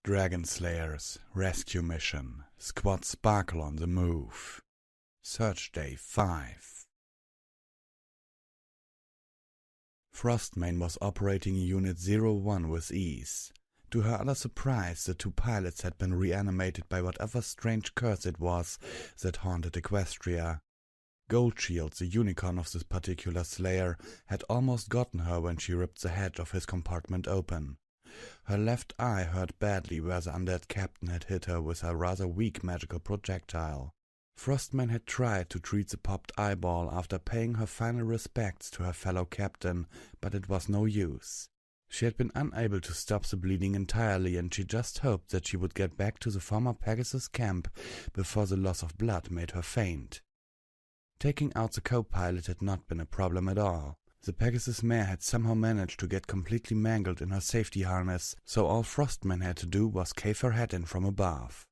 Dragonslayers, Rescue Mission, Squad Sparkle on the move. Search Day 5. Frostman was operating Unit 01 with ease. To her utter surprise, the two pilots had been reanimated by whatever strange curse it was that haunted Equestria. Goldshield, the unicorn of this particular slayer, had almost gotten her when she ripped the hatch of his compartment open. Her left eye hurt badly where the undead captain had hit her with a rather weak magical projectile. Frostman had tried to treat the popped eyeball after paying her final respects to her fellow captain, but it was no use. She had been unable to stop the bleeding entirely, and she just hoped that she would get back to the former Pegasus camp before the loss of blood made her faint. Taking out the co-pilot had not been a problem at all. The Pegasus mare had somehow managed to get completely mangled in her safety harness, so all Frostman had to do was cave her head in from above.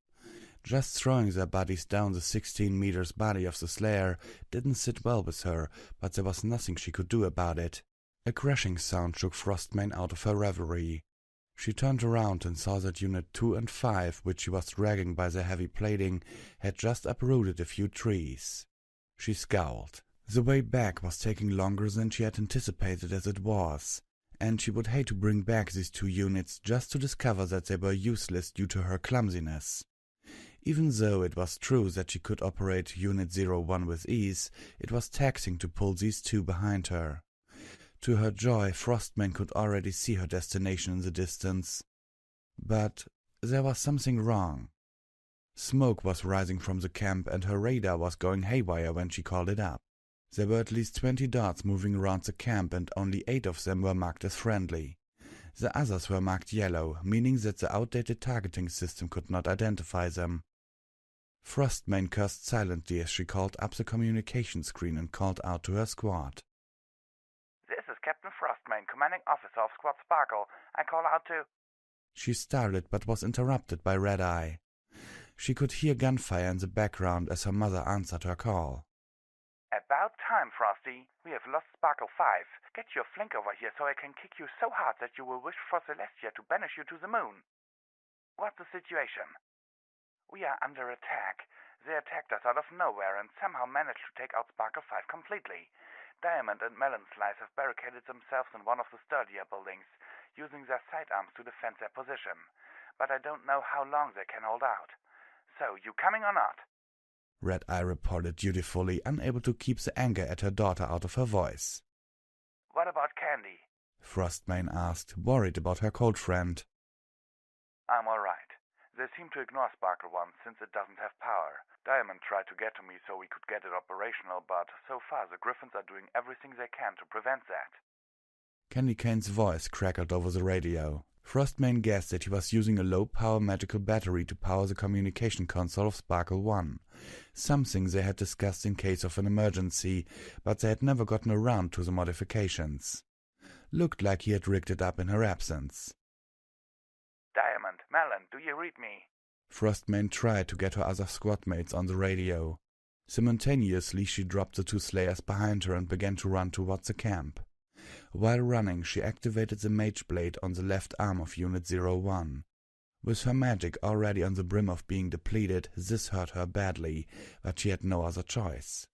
Just throwing their bodies down the 16 meters body of the Slayer didn't sit well with her, but there was nothing she could do about it. A crashing sound shook Frostman out of her reverie. She turned around and saw that Unit 2 and 5, which she was dragging by their heavy plating, had just uprooted a few trees. She scowled. The way back was taking longer than she had anticipated as it was, and she would hate to bring back these two units just to discover that they were useless due to her clumsiness. Even though it was true that she could operate Unit 01 with ease, it was taxing to pull these two behind her. To her joy, Frostman could already see her destination in the distance. But there was something wrong. Smoke was rising from the camp, and her radar was going haywire when she called it up. There were at least 20 dots moving around the camp, and only 8 of them were marked as friendly. The others were marked yellow, meaning that the outdated targeting system could not identify them. Frostman cursed silently as she called up the communication screen and called out to her squad. "This is Captain Frostman, commanding officer of Squad Sparkle. I call out to—" She started but was interrupted by Red Eye. She could hear gunfire in the background as her mother answered her call. "About time, Frosty. We have lost Sparkle 5. Get your flink over here so I can kick you so hard that you will wish for Celestia to banish you to the moon. What's the situation?" "We are under attack. They attacked us out of nowhere and somehow managed to take out Sparkle 5 completely. Diamond and Melon Slice have barricaded themselves in one of the sturdier buildings, using their sidearms to defend their position. But I don't know how long they can hold out. So, you coming or not?" Red Eye reported dutifully, unable to keep the anger at her daughter out of her voice. "What about Candy?" Frostman asked, worried about her cold friend. "I'm all right. They seem to ignore Sparkle 1 since it doesn't have power. Diamond tried to get to me so we could get it operational, but so far the Griffins are doing everything they can to prevent that." Candy Cane's voice crackled over the radio. Frostman guessed that he was using a low-power magical battery to power the communication console of Sparkle 1, something they had discussed in case of an emergency, but they had never gotten around to the modifications. Looked like he had rigged it up in her absence. "Diamond, Melon, do you read me?" Frostman tried to get her other squadmates on the radio. Simultaneously, she dropped the two Slayers behind her and began to run towards the camp. While running, she activated the Mage Blade on the left arm of Unit 01. With her magic already on the brim of being depleted, this hurt her badly, but she had no other choice.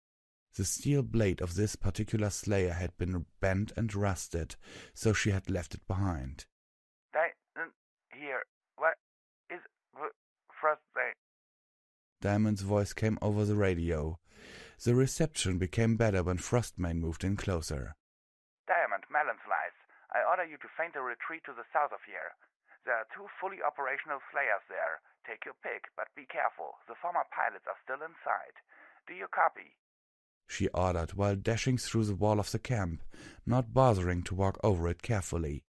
The steel blade of this particular Slayer had been bent and rusted, so she had left it behind. Here, what is Frostman?" Diamond's voice came over the radio. The reception became better when Frostman moved in closer. "Diamond, Melon Slice, I order you to feint a retreat to the south of here. There are 2 fully operational Slayers there. Take your pick, but be careful. The former pilots are still inside. Do you copy?" She ordered while dashing through the wall of the camp, not bothering to walk over it carefully.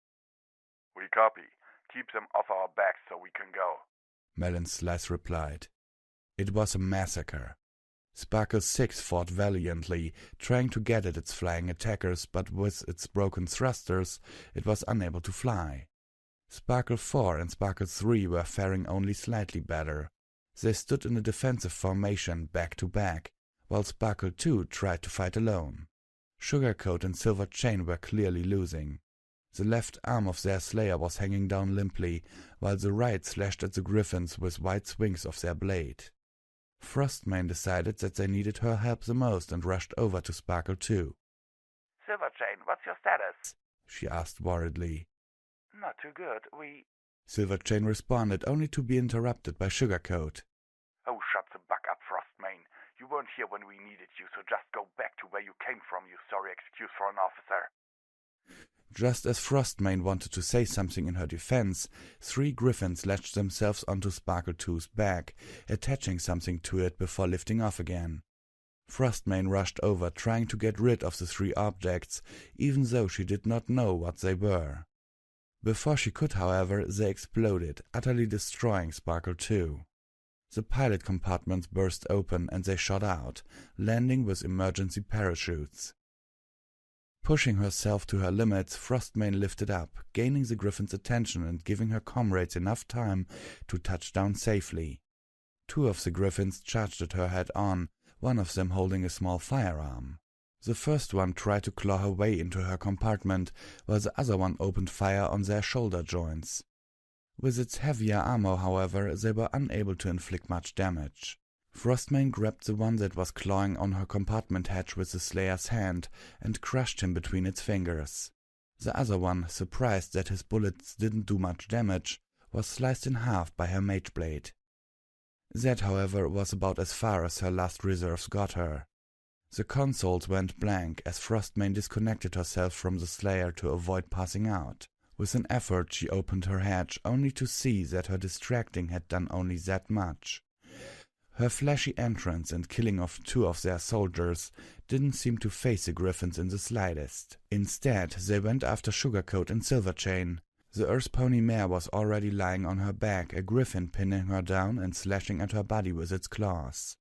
"We copy. Keep them off our backs so we can go," Melon Slice replied. It was a massacre. Sparkle 6 fought valiantly, trying to get at its flying attackers, but with its broken thrusters, it was unable to fly. Sparkle 4 and Sparkle 3 were faring only slightly better. They stood in a defensive formation, back to back, while Sparkle 2 tried to fight alone. Sugarcoat and Silver Chain were clearly losing. The left arm of their slayer was hanging down limply, while the right slashed at the griffins with white swings of their blade. Frostman decided that they needed her help the most and rushed over to Sparkle 2. Silverchain, what's your status? She asked worriedly. Not too good. Silverchain responded, only to be interrupted by Sugarcoat. Oh, shut the buck up, Frostman. You weren't here when we needed you, so just go back to where you came from, you sorry excuse for an officer. Just as Frostman wanted to say something in her defense, 3 griffins latched themselves onto Sparkle 2's back, attaching something to it before lifting off again. Frostman rushed over, trying to get rid of the 3 objects, even though she did not know what they were. Before she could, however, they exploded, utterly destroying Sparkle 2. The pilot compartments burst open and they shot out, landing with emergency parachutes. Pushing herself to her limits, Frostman lifted up, gaining the griffin's attention and giving her comrades enough time to touch down safely. 2 of the griffins charged at her head-on, one of them holding a small firearm. The first one tried to claw her way into her compartment, while the other one opened fire on their shoulder joints. With its heavier armor, however, they were unable to inflict much damage. Frostman grabbed the one that was clawing on her compartment hatch with the Slayer's hand and crushed him between its fingers. The other one, surprised that his bullets didn't do much damage, was sliced in half by her mage blade. That, however, was about as far as her last reserves got her. The consoles went blank as Frostman disconnected herself from the Slayer to avoid passing out. With an effort she opened her hatch, only to see that her distracting had done only that much. Her flashy entrance and killing of 2 of their soldiers didn't seem to faze the griffins in the slightest. Instead, they went after Sugarcoat and Silverchain. The Earth Pony mare was already lying on her back, a griffin pinning her down and slashing at her body with its claws.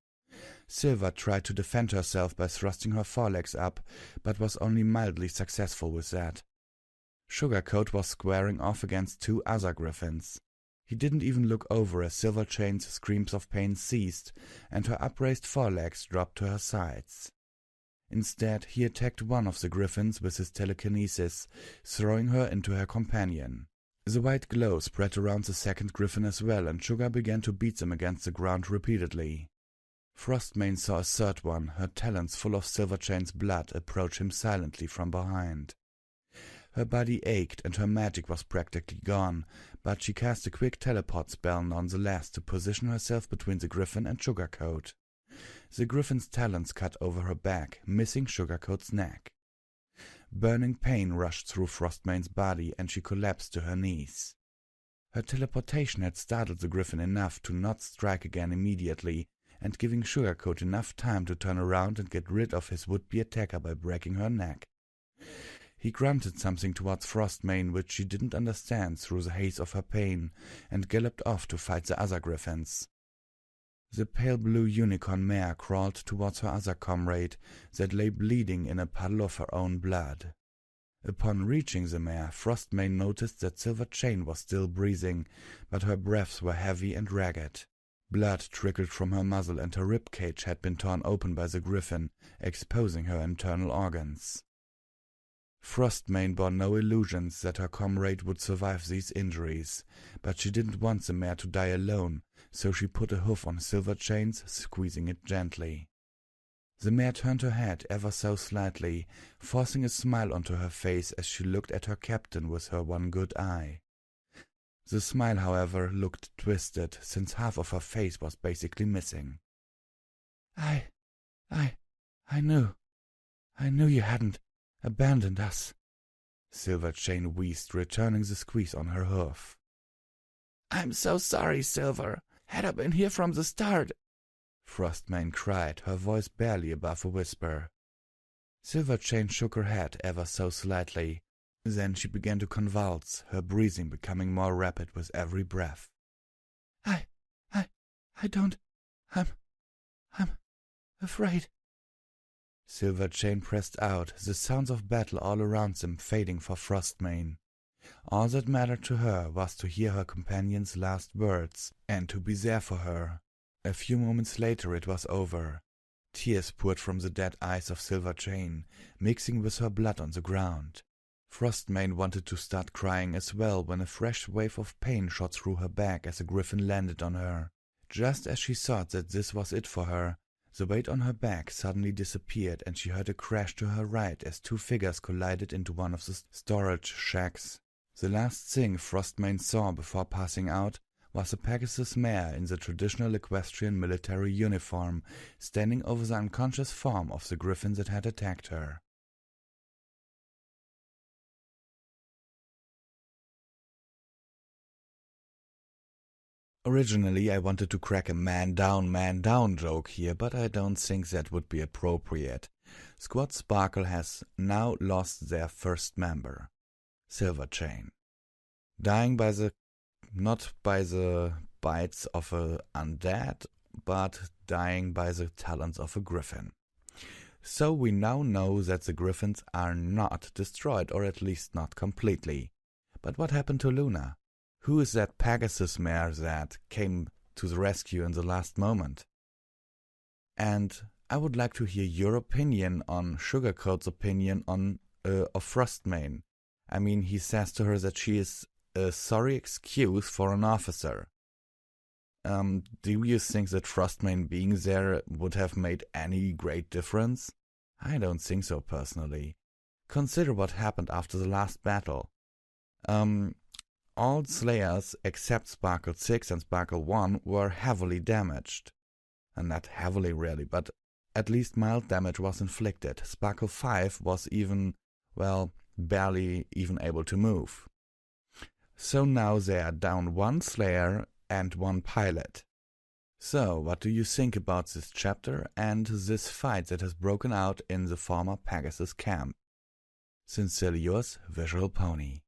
Silver tried to defend herself by thrusting her forelegs up, but was only mildly successful with that. Sugarcoat was squaring off against 2 other griffins. He didn't even look over as Silverchain's screams of pain ceased, and her upraised forelegs dropped to her sides. Instead, he attacked one of the griffins with his telekinesis, throwing her into her companion. The white glow spread around the second griffin as well, and Sugar began to beat them against the ground repeatedly. Frostman saw a third one, her talons full of Silverchain's blood, approach him silently from behind. Her body ached and her magic was practically gone, but she cast a quick teleport spell nonetheless to position herself between the griffin and Sugarcoat. The griffin's talons cut over her back, missing Sugarcoat's neck. Burning pain rushed through Frostman's body and she collapsed to her knees. Her teleportation had startled the griffin enough to not strike again immediately, and giving Sugarcoat enough time to turn around and get rid of his would-be attacker by breaking her neck. He grunted something towards Frostman which she didn't understand through the haze of her pain, and galloped off to fight the other griffins. The pale blue unicorn mare crawled towards her other comrade that lay bleeding in a puddle of her own blood. Upon reaching the mare, Frostman noticed that Silverchain was still breathing, but her breaths were heavy and ragged. Blood trickled from her muzzle and her rib cage had been torn open by the griffin, exposing her internal organs. Frostman bore no illusions that her comrade would survive these injuries, but she didn't want the mare to die alone, so she put a hoof on Silverchain's, squeezing it gently. The mare turned her head ever so slightly, forcing a smile onto her face as she looked at her captain with her one good eye. The smile, however, looked twisted, since half of her face was basically missing. I knew you hadn't abandoned us," Silverchain wheezed, returning the squeeze on her hoof. "I'm so sorry, Silver. Had I been here from the start," Frostman cried, her voice barely above a whisper. Silverchain shook her head ever so slightly. Then she began to convulse, her breathing becoming more rapid with every breath. I'm afraid." Silverchain pressed out, the sounds of battle all around them fading for Frostman. All that mattered to her was to hear her companion's last words, and to be there for her. A few moments later it was over. Tears poured from the dead eyes of Silverchain, mixing with her blood on the ground. Frostman wanted to start crying as well when a fresh wave of pain shot through her back as a griffin landed on her. Just as she thought that this was it for her, the weight on her back suddenly disappeared and she heard a crash to her right as two figures collided into one of the storage shacks. The last thing Frostman saw before passing out was a Pegasus mare in the traditional equestrian military uniform, standing over the unconscious form of the griffin that had attacked her. Originally, I wanted to crack a man down joke here, but I don't think that would be appropriate. Squad Sparkle has now lost their first member, Silverchain, dying not by the bites of an undead, but dying by the talons of a griffin. So we now know that the griffins are not destroyed, or at least not completely. But what happened to Luna? Who is that Pegasus mare that came to the rescue in the last moment? And I would like to hear your opinion on Sugarcoat's opinion on of Frostman. I mean, he says to her that she is a sorry excuse for an officer. Do you think that Frostman being there would have made any great difference? I don't think so, personally. Consider what happened after the last battle. All Slayers except Sparkle 6 and Sparkle 1 were heavily damaged. And not heavily really, but at least mild damage was inflicted. Sparkle 5 was even, well, barely even able to move. So now they are down one Slayer and one pilot. So, what do you think about this chapter and this fight that has broken out in the former Pegasus camp? Sincerely yours, Visual Pony.